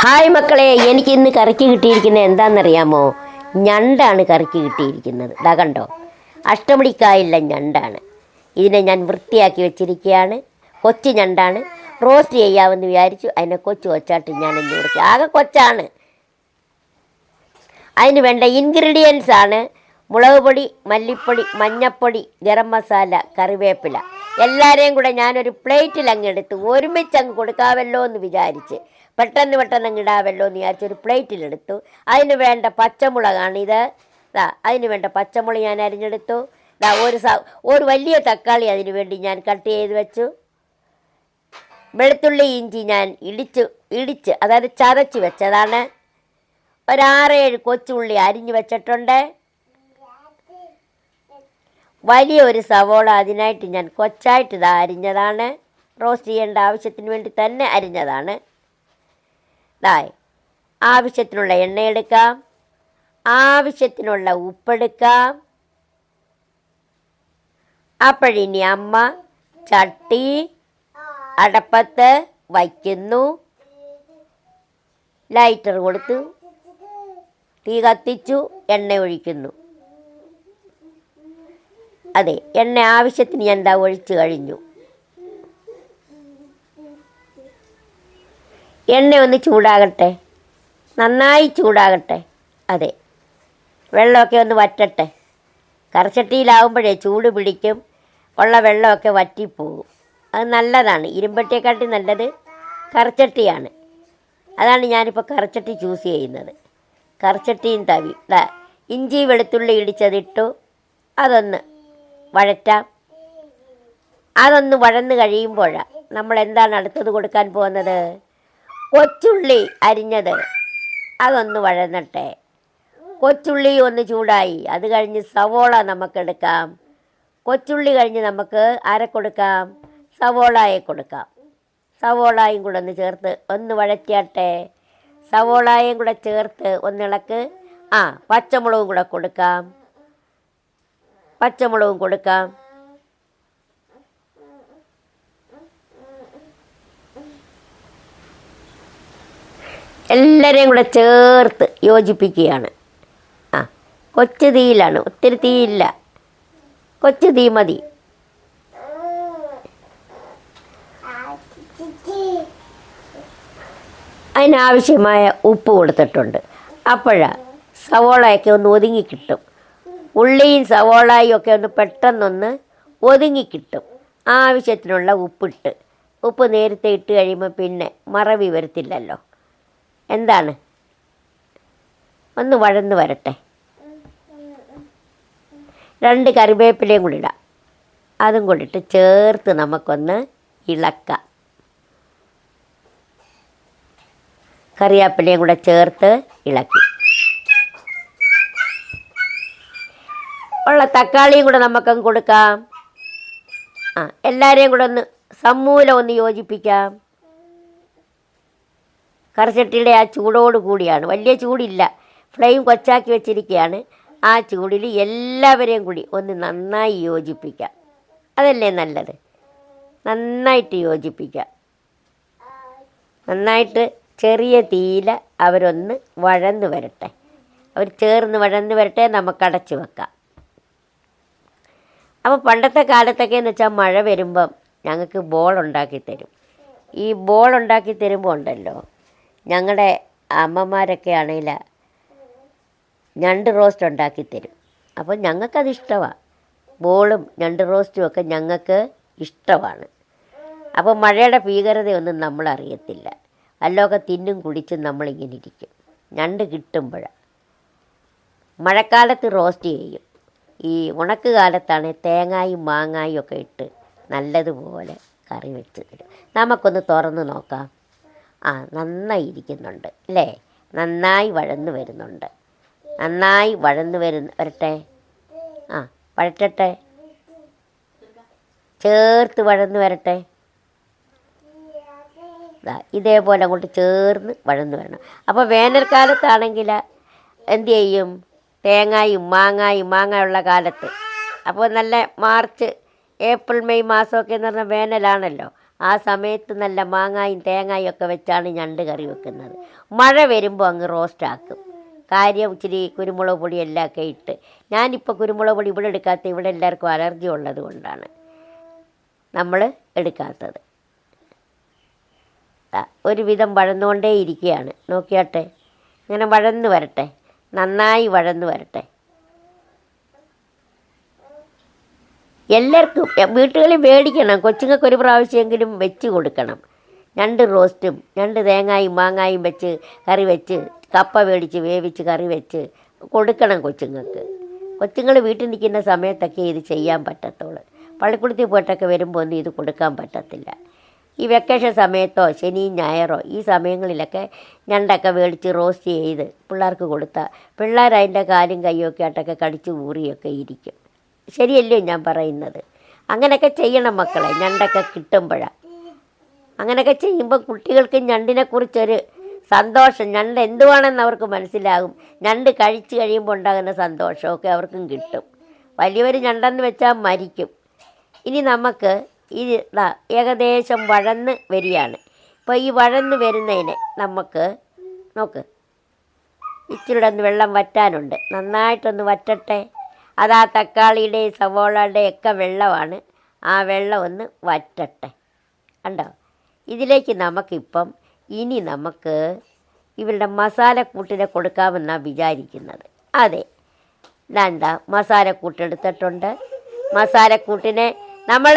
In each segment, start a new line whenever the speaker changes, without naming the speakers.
Hi മക്കളെ, എനിക്ക് ഇന്ന് കറിക്ക് കിട്ടിയിരിക്കുന്നത് എന്താണെന്നറിയാമോ? ഞണ്ടാണ് കറിക്ക് കിട്ടിയിരിക്കുന്നത്. ഇതാ കണ്ടോ, അഷ്ടമുടിക്കായുള്ള ഞണ്ടാണ്. ഇതിനെ ഞാൻ വൃത്തിയാക്കി വെച്ചിരിക്കുകയാണ്. കൊച്ചു ഞണ്ടാണ്. റോസ്റ്റ് ചെയ്യാമെന്ന് വിചാരിച്ചു. അതിനെ കൊച്ചാട്ട് ഞാൻ എന്ന് കൊടുക്കുക. ആകെ കൊച്ചാണ്. അതിന് വേണ്ട ഇൻഗ്രീഡിയൻസ് ആണ് മുളക് പൊടി, മല്ലിപ്പൊടി, മഞ്ഞൾപ്പൊടി, ഗരം മസാല, കറിവേപ്പില. എല്ലാവരെയും കൂടെ ഞാനൊരു പ്ലേറ്റിൽ അങ്ങ് എടുത്ത് ഒരുമിച്ച് അങ്ങ് കൊടുക്കാമല്ലോ എന്ന് വിചാരിച്ച്, പെട്ടെന്ന് അങ്ങ് ഇടാമല്ലോ എന്ന് വിചാരിച്ചൊരു പ്ലേറ്റിലെടുത്തു. അതിന് വേണ്ട പച്ചമുളകാണിത്. അതിന് വേണ്ട പച്ചമുളക് ഞാൻ അരിഞ്ഞെടുത്തു. ഒരു വലിയ തക്കാളി അതിന് വേണ്ടി ഞാൻ കട്ട് ചെയ്ത് വെച്ചു. വെളുത്തുള്ളി ഇഞ്ചി ഞാൻ ഇടിച്ച് അതായത് ചതച്ച് വെച്ചതാണ്. ഒരു 6-7 കൊച്ചുള്ളി അരിഞ്ഞു വെച്ചിട്ടുണ്ട്. വലിയൊരു സവോള അതിനായിട്ട് ഞാൻ കൊച്ചായിട്ട് ഇതാ അരിഞ്ഞതാണ്. റോസ്റ്റ് ചെയ്യേണ്ട ആവശ്യത്തിന് വേണ്ടി തന്നെ അരിഞ്ഞതാണ്. ആവശ്യത്തിനുള്ള എണ്ണയെടുക്കാം, ആവശ്യത്തിനുള്ള ഉപ്പെടുക്കാം. അപ്പോഴിനി അമ്മ ചട്ടി അടപ്പത്ത് വയ്ക്കുന്നു. ലൈറ്റർ കൊടുത്തു, തീ കത്തിച്ചു, എണ്ണ ഒഴിക്കുന്നു. അതെ, എണ്ണ ആവശ്യത്തിന് ഞാൻ എന്താ ഒഴിച്ചു കഴിഞ്ഞു. എണ്ണ ഒന്ന് ചൂടാകട്ടെ, നന്നായി ചൂടാകട്ടെ. അതെ, വെള്ളമൊക്കെ ഒന്ന് വറ്റട്ടെ. കറിച്ചട്ടിയിലാവുമ്പോഴേ ചൂട് പിടിക്കും, ഉള്ള വെള്ളമൊക്കെ വറ്റിപ്പോകും. അത് നല്ലതാണ്. ഇരുമ്പട്ടിയെക്കാട്ടി നല്ലത് കറിച്ചട്ടിയാണ്. അതാണ് ഞാനിപ്പോൾ കറിച്ചട്ടി ചൂസ് ചെയ്യുന്നത്. കറിച്ചട്ടിയും തവി. ഇഞ്ചി വെളുത്തുള്ളി ഇടിച്ചതിട്ടു. അതൊന്ന് വഴറ്റാം. അതൊന്ന് വഴന്ന് കഴിയുമ്പോഴാണ് നമ്മൾ എന്താണ് അടുത്തത് കൊടുക്കാൻ പോകുന്നത്? കൊച്ചുള്ളി അരിഞ്ഞത്. അതൊന്ന് വഴന്നട്ടെ. കൊച്ചുള്ളി ഒന്ന് ചൂടായി. അത് കഴിഞ്ഞ് സവോള നമുക്കെടുക്കാം. കൊച്ചുള്ളി കഴിഞ്ഞ് നമുക്ക് ആരെ കൊടുക്കാം? സവോളയെ കൊടുക്കാം. സവോളയും കൂടെ ഒന്ന് ചേർത്ത് ഒന്ന് വഴറ്റിയാട്ടെ. സവോളയും കൂടെ ചേർത്ത് ഒന്നിളക്ക്. പച്ചമുളകും കൂടെ കൊടുക്കാം. പച്ചമുളകും കൊടുക്കാം. എല്ലാവരെയും കൂടെ ചേർത്ത് യോജിപ്പിക്കുകയാണ്. കൊച്ചു തീയിലാണ്, ഒത്തിരി തീയില്ല, കൊച്ചു തീ മതി. അതിനാവശ്യമായ ഉപ്പ് കൊടുത്തിട്ടുണ്ട്. അപ്പോഴാണ് സവോളയൊക്കെ ഒന്ന് ഒതുങ്ങിക്കിട്ടും. ഉള്ളിയും സവോളയും ഒക്കെ ഒന്ന് പെട്ടെന്നൊന്ന് ഒതുങ്ങിക്കിട്ടും. ആവശ്യത്തിനുള്ള ഉപ്പിട്ട്. ഉപ്പ് നേരത്തെ ഇട്ട് കഴിയുമ്പോൾ പിന്നെ മറവി വരത്തില്ലല്ലോ. എന്താണ്, ഒന്ന് വഴന്ന് വരട്ടെ. 2 കറിവേപ്പിലയും കൂടി ഇടാം. അതും കൂടിയിട്ട് ചേർത്ത് നമുക്കൊന്ന് ഇളക്കാം. കറിവേപ്പിലയും കൂടെ ചേർത്ത് ഇളക്കി. ഉള്ള തക്കാളിയും കൂടെ നമുക്കങ്ങ് കൊടുക്കാം. എല്ലാവരെയും കൂടെ ഒന്ന് സമൂലം ഒന്ന് യോജിപ്പിക്കാം. കറിച്ചട്ടിയുടെ ആ ചൂടോട് കൂടിയാണ്, വലിയ ചൂടില്ല, ഫ്ലെയിം കൊച്ചാക്കി വെച്ചിരിക്കുകയാണ്. ആ ചൂടിൽ എല്ലാവരെയും കൂടി ഒന്ന് നന്നായി യോജിപ്പിക്കാം. അതല്ലേ നല്ലത്. നന്നായിട്ട് യോജിപ്പിക്കാം. നന്നായിട്ട് ചെറിയ തീയിൽ അവരൊന്ന് വഴന്ന് വരട്ടെ. അവർ ചേർന്ന് വഴന്ന് വരട്ടെ. നമുക്ക് അടച്ച് വെക്കാം. അപ്പോൾ പണ്ടത്തെ കാലത്തൊക്കെ എന്ന് വെച്ചാൽ മഴ വരുമ്പം ഞങ്ങൾക്ക് ബോൾ ഉണ്ടാക്കി തരും. ഈ ബോൾ ഉണ്ടാക്കി തരുമ്പോൾ ഉണ്ടല്ലോ, ഞങ്ങളുടെ അമ്മമാരൊക്കെ ആണെങ്കിൽ ഞണ്ട് റോസ്റ്റ് ഉണ്ടാക്കി തരും. അപ്പോൾ ഞങ്ങൾക്കത് ഇഷ്ടമാണ്. ബോളും ഞണ്ട് റോസ്റ്റും ഒക്കെ ഞങ്ങൾക്ക് ഇഷ്ടമാണ്. അപ്പോൾ മഴയുടെ ഭീകരതയൊന്നും നമ്മളറിയത്തില്ല. വല്ലതൊക്കെ തിന്നും കുടിച്ചും നമ്മളിങ്ങനെ ഇരിക്കും. ഞണ്ട് കിട്ടുമ്പോഴാണ്. മഴക്കാലത്ത് റോസ്റ്റ് ചെയ്യും. ഈ ഉണക്ക് കാലത്താണ് തേങ്ങായും മാങ്ങായും ഒക്കെ ഇട്ട് നല്ലതുപോലെ കറി വെച്ച് തരും. നമുക്കൊന്ന് തുറന്ന് നോക്കാം. നന്നായി ഇരിക്കുന്നുണ്ട് അല്ലേ? നന്നായി വഴന്ന് വരുന്നുണ്ട്. നന്നായി വഴന്ന് വരട്ടെ. വഴറ്റട്ടെ. ചേർത്ത് വഴന്ന് വരട്ടെ. ഇതേപോലെ അങ്ങോട്ട് ചേർന്ന് വഴന്ന് വരണം. അപ്പോൾ വേനൽക്കാലത്താണെങ്കിൽ എന്തു ചെയ്യും? തേങ്ങായും മാങ്ങയുള്ള കാലത്ത്, അപ്പോൾ നല്ല മാർച്ച് ഏപ്രിൽ മെയ് മാസമൊക്കെ എന്ന് പറഞ്ഞാൽ വേനലാണല്ലോ. ആ സമയത്ത് നല്ല മാങ്ങായും തേങ്ങായും ഒക്കെ വെച്ചാണ് ഞണ്ട് കറി വെക്കുന്നത്. മഴ വരുമ്പോൾ അങ്ങ് റോസ്റ്റാക്കും. കാര്യം ഇച്ചിരി കുരുമുളക് പൊടി എല്ലാം ഒക്കെ ഇട്ട്. ഞാനിപ്പോൾ കുരുമുളക് പൊടി ഇവിടെ എടുക്കാത്ത, ഇവിടെ എല്ലാവർക്കും അലർജി ഉള്ളത് കൊണ്ടാണ് നമ്മൾ എടുക്കാത്തത്. ഒരുവിധം വഴന്നുകൊണ്ടേ ഇരിക്കുകയാണ്. നോക്കിയാട്ടെ, ഇങ്ങനെ വഴന്ന് വരട്ടെ, നന്നായി വഴന്ന് വരട്ടെ. എല്ലാവർക്കും വീട്ടുകളിൽ മേടിക്കണം. കൊച്ചുങ്ങൾക്ക് ഒരു പ്രാവശ്യമെങ്കിലും വെച്ച് കൊടുക്കണം. ഞണ്ട് റോസ്റ്റും ഞണ്ട് തേങ്ങായും മാങ്ങായും വെച്ച് കറി വെച്ച്, കപ്പ മേടിച്ച് വേവിച്ച് കറി വെച്ച് കൊടുക്കണം കൊച്ചുങ്ങൾക്ക്. കൊച്ചുങ്ങൾ വീട്ടിൽ നിൽക്കുന്ന സമയത്തൊക്കെ ഇത് ചെയ്യാൻ പറ്റത്തുള്ളൂ. പള്ളിക്കൂടത്തിൽ പോയിട്ടൊക്കെ വരുമ്പോൾ ഒന്നും ഇത് കൊടുക്കാൻ പറ്റത്തില്ല. ഈ വെക്കേഷൻ സമയത്തോ ശനിയും ഞായറോ ഈ സമയങ്ങളിലൊക്കെ ഞണ്ടൊക്കെ മേടിച്ച് റോസ്റ്റ് ചെയ്ത് പിള്ളേർക്ക് കൊടുത്താൽ പിള്ളേർ അതിൻ്റെ കാലും കൈയൊക്കെ ആയിട്ടൊക്കെ കടിച്ച് ഊറിയൊക്കെ ഇരിക്കും. ശരിയല്ലേ ഞാൻ പറയുന്നത്? അങ്ങനെയൊക്കെ ചെയ്യണം മക്കളെ, ഞണ്ടൊക്കെ കിട്ടുമ്പോഴാണ്. അങ്ങനെയൊക്കെ ചെയ്യുമ്പോൾ കുട്ടികൾക്ക് ഞണ്ടിനെക്കുറിച്ചൊരു സന്തോഷം, ഞണ്ട് എന്തുവാണെന്ന് അവർക്ക് മനസ്സിലാകും. ഞണ്ട് കഴിച്ച് കഴിയുമ്പോൾ ഉണ്ടാകുന്ന സന്തോഷമൊക്കെ അവർക്കും കിട്ടും. വലിയവർ ഞണ്ടെന്ന് വെച്ചാൽ മരിക്കും. ഇനി നമുക്ക് ഇത് ഏകദേശം വഴന്ന് വരികയാണ്. ഇപ്പോൾ ഈ വഴന്ന് വരുന്നതിന് നമുക്ക് നോക്ക്, ഇച്ചിരി ഒന്ന് വെള്ളം വറ്റാനുണ്ട്. നന്നായിട്ടൊന്ന് വറ്റട്ടെ. അതാ തക്കാളിയുടെയും സവോളയുടെയും ഒക്കെ വെള്ളമാണ്. ആ വെള്ളം ഒന്ന് വറ്റട്ടെ. കണ്ടോ? ഇതിലേക്ക് നമുക്കിപ്പം ഇനി നമുക്ക് ഇവരുടെ മസാലക്കൂട്ടിനെ കൊടുക്കാമെന്നാണ് വിചാരിക്കുന്നത്. അതെ, എന്താ മസാലക്കൂട്ടെടുത്തിട്ടുണ്ട്. മസാലക്കൂട്ടിനെ നമ്മൾ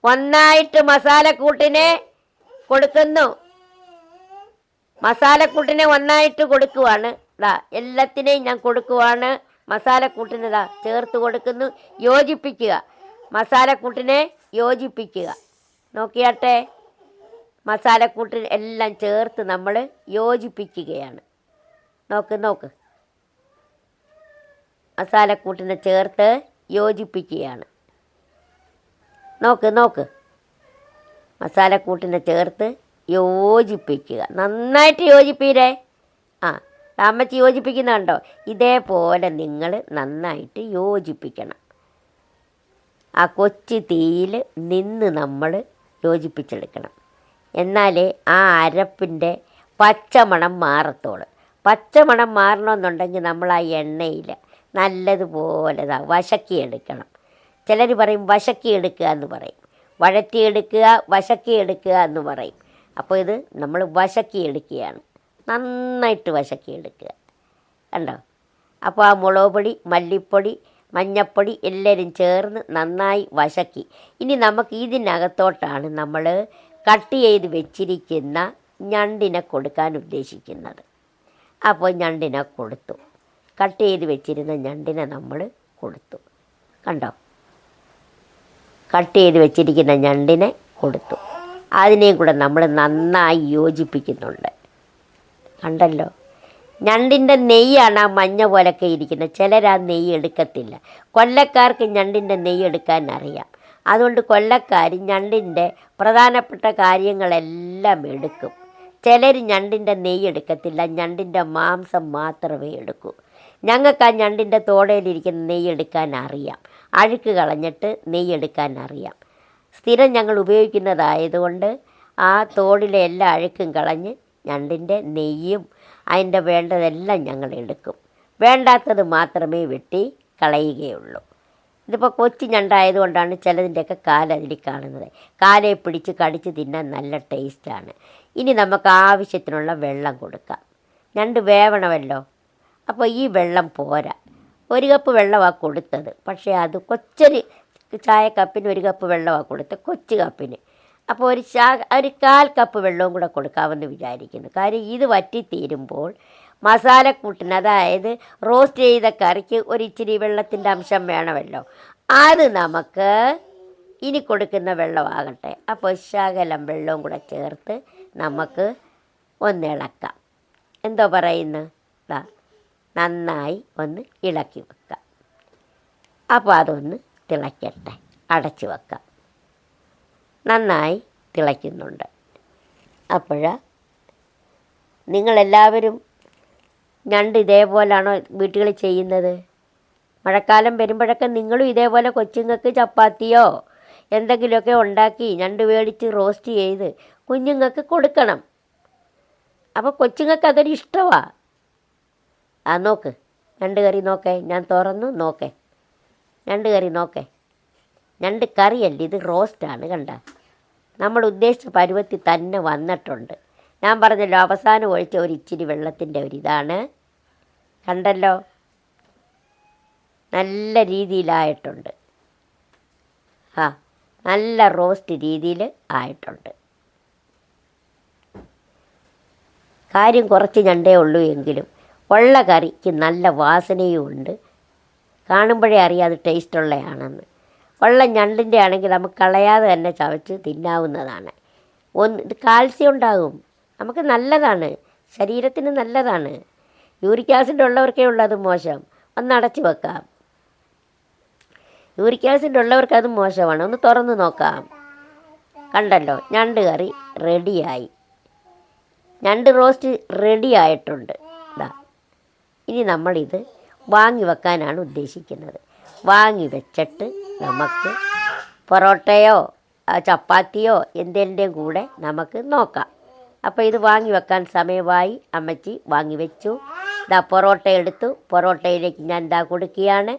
ഒന്നായിട്ട് മസാലക്കൂട്ടിനെ കൊടുക്കുന്നു. മസാലക്കൂട്ടിനെ ഒന്നായിട്ട് കൊടുക്കുവാണ്. എല്ലാത്തിനെയും ഞാൻ കൊടുക്കുവാണ്. മസാലക്കൂട്ടിന് ചേർത്ത് കൊടുക്കുന്നു. യോജിപ്പിക്കുക, മസാലക്കൂട്ടിനെ യോജിപ്പിക്കുക. നോക്കിയാട്ടെ, മസാലക്കൂട്ടിന് എല്ലാം ചേർത്ത് നമ്മൾ യോജിപ്പിക്കുകയാണ്. നോക്ക്, മസാലക്കൂട്ടിനെ ചേർത്ത് യോജിപ്പിക്കുകയാണ്. നോക്ക്, മസാലക്കൂട്ടിനെ ചേർത്ത് യോജിപ്പിക്കുക. നന്നായിട്ട് യോജിപ്പീരേ. അമ്മച്ചി യോജിപ്പിക്കുന്നുണ്ടോ? ഇതേപോലെ നിങ്ങൾ നന്നായിട്ട് യോജിപ്പിക്കണം. ആ കൊച്ചു തീയിൽ നിന്ന് നമ്മൾ യോജിപ്പിച്ചെടുക്കണം. എന്നാലേ ആ അരപ്പിൻ്റെ പച്ചമണം മാറത്തോളൂ. പച്ചമണം മാറണമെന്നുണ്ടെങ്കിൽ നമ്മൾ ആ എണ്ണയിൽ നല്ലതുപോലെ വശക്കിയെടുക്കണം. ചിലർ പറയും വശക്കിയെടുക്കുക എന്ന് പറയും, വഴറ്റിയെടുക്കുക, വശക്കിയെടുക്കുക എന്ന് പറയും. അപ്പോൾ ഇത് നമ്മൾ വശക്കിയെടുക്കുകയാണ്. നന്നായിട്ട് വശക്കിയെടുക്കുക. കണ്ടോ? അപ്പോൾ ആ മുളക് പൊടി, മല്ലിപ്പൊടി, മഞ്ഞൾപ്പൊടി എല്ലാവരും ചേർന്ന് നന്നായി വശക്കി. ഇനി നമുക്ക് ഇതിനകത്തോട്ടാണ് നമ്മൾ കട്ട് ചെയ്ത് വെച്ചിരിക്കുന്ന ഞണ്ടിനെ കൊടുക്കാൻ ഉദ്ദേശിക്കുന്നത്. അപ്പോൾ ഞണ്ടിനെ കൊടുത്തു. കട്ട് ചെയ്ത് വെച്ചിരുന്ന ഞണ്ടിനെ നമ്മൾ കൊടുത്തു. കണ്ടോ? കട്ട് ചെയ്ത് വെച്ചിരിക്കുന്ന ഞണ്ടിനെ കൊടുത്തു. അതിനെയും കൂടെ നമ്മൾ നന്നായി യോജിപ്പിക്കുന്നുണ്ട്. കണ്ടല്ലോ? ഞണ്ടിൻ്റെ നെയ്യാണ് ആ മഞ്ഞ പോലൊക്കെ ഇരിക്കുന്നത്. ചിലർ ആ നെയ്യ് എടുക്കത്തില്ല. കൊല്ലക്കാർക്ക് ഞണ്ടിൻ്റെ നെയ്യ് എടുക്കാൻ അറിയാം. അതുകൊണ്ട് കൊല്ലക്കാർ ഞണ്ടിൻ്റെ പ്രധാനപ്പെട്ട കാര്യങ്ങളെല്ലാം എടുക്കും. ചിലർ ഞണ്ടിൻ്റെ നെയ്യ് എടുക്കത്തില്ല, ഞണ്ടിൻ്റെ മാംസം മാത്രമേ എടുക്കൂ. ഞങ്ങൾക്ക് ആ ഞണ്ടിൻ്റെ തോടയിലിരിക്കുന്ന നെയ്യ് എടുക്കാൻ അറിയാം. അഴുക്ക് കളഞ്ഞിട്ട് നെയ്യ് എടുക്കാൻ അറിയാം. സ്ഥിരം ഞങ്ങൾ ഉപയോഗിക്കുന്നതായതുകൊണ്ട് ആ തോടിലെ എല്ലാ അഴുക്കും കളഞ്ഞ് ഞണ്ടിൻ്റെ നെയ്യും അതിൻ്റെ വേണ്ടതെല്ലാം ഞങ്ങൾ എടുക്കും. വേണ്ടാത്തത് മാത്രമേ വെട്ടി കളയുകയുള്ളൂ. ഇതിപ്പോൾ കൊച്ചു ഞണ്ടായതുകൊണ്ടാണ് ചിലതിൻ്റെയൊക്കെ കാലതിൽ കാണുന്നത്. കാലയെ പിടിച്ച് കടിച്ച് തിന്നാൻ നല്ല ടേസ്റ്റാണ്. ഇനി നമുക്ക് ആവശ്യത്തിനുള്ള വെള്ളം കൊടുക്കാം. ഞണ്ട് വേവണമല്ലോ. അപ്പോൾ ഈ വെള്ളം പോരാ. 1 കപ്പ് വെള്ളമാണ് കൊടുത്തത്. പക്ഷേ അത് കൊച്ചൊരു ചായക്കപ്പിന് 1 കപ്പ് വെള്ളമാണ് കൊടുത്തത്, കൊച്ചു കപ്പിന്. അപ്പോൾ ഒരു 1/4 കപ്പ് വെള്ളവും കൂടെ കൊടുക്കാമെന്ന് വിചാരിക്കുന്നു. കാര്യം ഇത് വറ്റിത്തീരുമ്പോൾ മസാലക്കൂട്ടിന്, അതായത് റോസ്റ്റ് ചെയ്ത കറിക്ക് ഒരു ഇച്ചിരി വെള്ളത്തിൻ്റെ അംശം വേണമല്ലോ. അത് നമുക്ക് ഇനി കൊടുക്കുന്ന വെള്ളമാകട്ടെ. അപ്പോൾ ശകലം വെള്ളവും കൂടെ ചേർത്ത് നമുക്ക് ഒന്നിളക്കാം. എന്തോ പറയുന്നു? നന്നായി ഒന്ന് ഇളക്കി വെക്കാം. അപ്പോൾ അതൊന്ന് തിളയ്ക്കട്ടെ. അടച്ച് വെക്കാം. നന്നായി തിളയ്ക്കുന്നുണ്ട്. അപ്പോഴാ നിങ്ങളെല്ലാവരും ഞണ്ട് ഇതേപോലാണോ വീട്ടുകളിൽ ചെയ്യുന്നത്? മഴക്കാലം വരുമ്പോഴൊക്കെ നിങ്ങളും ഇതേപോലെ കൊച്ചുങ്ങൾക്ക് ചപ്പാത്തിയോ എന്തെങ്കിലുമൊക്കെ ഉണ്ടാക്കി ഞണ്ട് മേടിച്ച് റോസ്റ്റ് ചെയ്ത് കുഞ്ഞുങ്ങൾക്ക് കൊടുക്കണം. അപ്പോൾ കൊച്ചുങ്ങൾക്ക് അതൊരു ഇഷ്ടമാണ്. നോക്ക് ഞണ്ട് കറി നോക്കേ, ഞാൻ തുറന്നു നോക്കേ, ഞണ്ട് കറി നോക്കേ. ഞണ്ട് കറിയല്ല, ഇത് റോസ്റ്റാണ്. കണ്ട, നമ്മൾ ഉദ്ദേശിച്ച പരുവത്തിൽ തന്നെ വന്നിട്ടുണ്ട്. ഞാൻ പറഞ്ഞല്ലോ അവസാനം ഒഴിച്ച ഒരു ഇച്ചിരി വെള്ളത്തിൻ്റെ ഒരിതാണ്. കണ്ടല്ലോ, നല്ല രീതിയിലായിട്ടുണ്ട്. നല്ല റോസ്റ്റ് രീതിയിൽ ആയിട്ടുണ്ട്. കാര്യം കുറച്ച് ഞണ്ടേ ഉള്ളൂ എങ്കിലും ഉള്ള കറിക്ക് നല്ല വാസനയും ഉണ്ട്. കാണുമ്പോഴേ അറിയാം അത് ടേസ്റ്റുള്ളതാണെന്ന്. ഉള്ള ഞണ്ടിൻ്റെ ആണെങ്കിൽ നമുക്ക് കളയാതെ തന്നെ ചവച്ച് തിന്നാവുന്നതാണ്. ഇത് കാൽസ്യം ഉണ്ടാകും, നമുക്ക് നല്ലതാണ്, ശരീരത്തിന് നല്ലതാണ്. യൂറിക് ആസിഡ് ഉള്ളവർക്കേ ഉള്ളത് മോശം, ഒന്നടച്ച് വെക്കാം. യൂറിക് ആസിഡ് ഉള്ളവർക്ക് അത് മോശമാണ്, ഒന്ന് തുറന്ന് നോക്കാം. കണ്ടല്ലോ, ഞണ്ട് കറി റെഡിയായി, ഞണ്ട് റോസ്റ്റ് റെഡി ആയിട്ടുണ്ട്. ഇനി നമ്മളിത് വാങ്ങി വെക്കാനാണ് ഉദ്ദേശിക്കുന്നത്. വാങ്ങി വെച്ചിട്ട് നമുക്ക് പൊറോട്ടയോ ചപ്പാത്തിയോ എന്തെങ്കിലും കൂടെ നമുക്ക് നോക്കാം. അപ്പോൾ ഇത് വാങ്ങി വെക്കാൻ സമയമായി. അമ്മച്ചി വാങ്ങി വെച്ചു. പൊറോട്ട എടുത്തു, പൊറോട്ടയിലേക്ക് ഞാൻ കൊടുക്കുകയാണ്.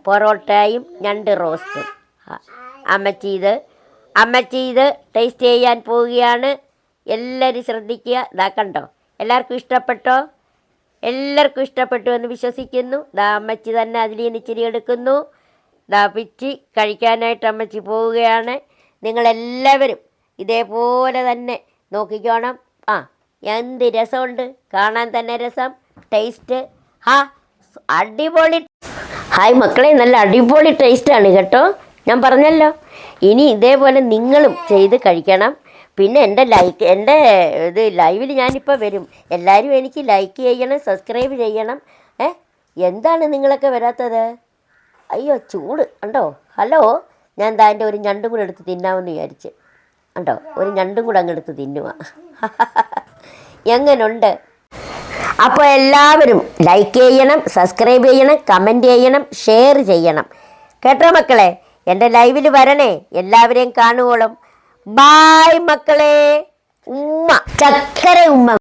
പൊറോട്ടയും ഞണ്ട് റോസ്റ്റും അമ്മച്ചി ഇത് ടേസ്റ്റ് ചെയ്യാൻ പോവുകയാണ്. എല്ലാവരും ശ്രദ്ധിക്കുക. കണ്ടോ, എല്ലാവർക്കും ഇഷ്ടപ്പെട്ടോ? എല്ലാവർക്കും ഇഷ്ടപ്പെട്ടു എന്ന് വിശ്വസിക്കുന്നു. അമ്മച്ചി തന്നെ അതിൽ നിന്ന് ഇച്ചിരി എടുക്കുന്നു. പിച്ചി കഴിക്കാനായിട്ട് അമ്മച്ചി പോവുകയാണ്. നിങ്ങളെല്ലാവരും ഇതേപോലെ തന്നെ നോക്കിക്കോണം. എന്ത് രസമുണ്ട്, കാണാൻ തന്നെ രസം, ടേസ്റ്റ് അടിപൊളി. ഹായ് മക്കളെ, നല്ല അടിപൊളി ടേസ്റ്റാണ് കേട്ടോ, ഞാൻ പറഞ്ഞല്ലോ. ഇനി ഇതേപോലെ നിങ്ങളും ചെയ്ത് കഴിക്കണം. പിന്നെ എൻ്റെ ഇത് ലൈവിൽ ഞാനിപ്പോൾ വരും. എല്ലാവരും എനിക്ക് ലൈക്ക് ചെയ്യണം, സബ്സ്ക്രൈബ് ചെയ്യണം. എന്താണ് നിങ്ങളൊക്കെ വരാത്തത്? അയ്യോ ചൂട് കണ്ടോ. ഹലോ, ഞാൻ എൻ്റെ ഒരു ഞണ്ടും കൂടെ എടുത്ത് തിന്നാമെന്ന് വിചാരിച്ച്. കണ്ടോ, ഒരു ഞണ്ടും കൂടെ അങ്ങ് എടുത്ത് തിന്നുക. എങ്ങനുണ്ട്? അപ്പോൾ എല്ലാവരും ലൈക്ക് ചെയ്യണം, സബ്സ്ക്രൈബ് ചെയ്യണം, കമൻറ്റ് ചെയ്യണം, ഷെയർ ചെയ്യണം കേട്ടോ മക്കളെ. എൻ്റെ ലൈവിൽ വരണേ, എല്ലാവരെയും കാണുവോളും. ബായ് മക്കളെ. ഉമ്മ, ചക്കര ഉമ്മ.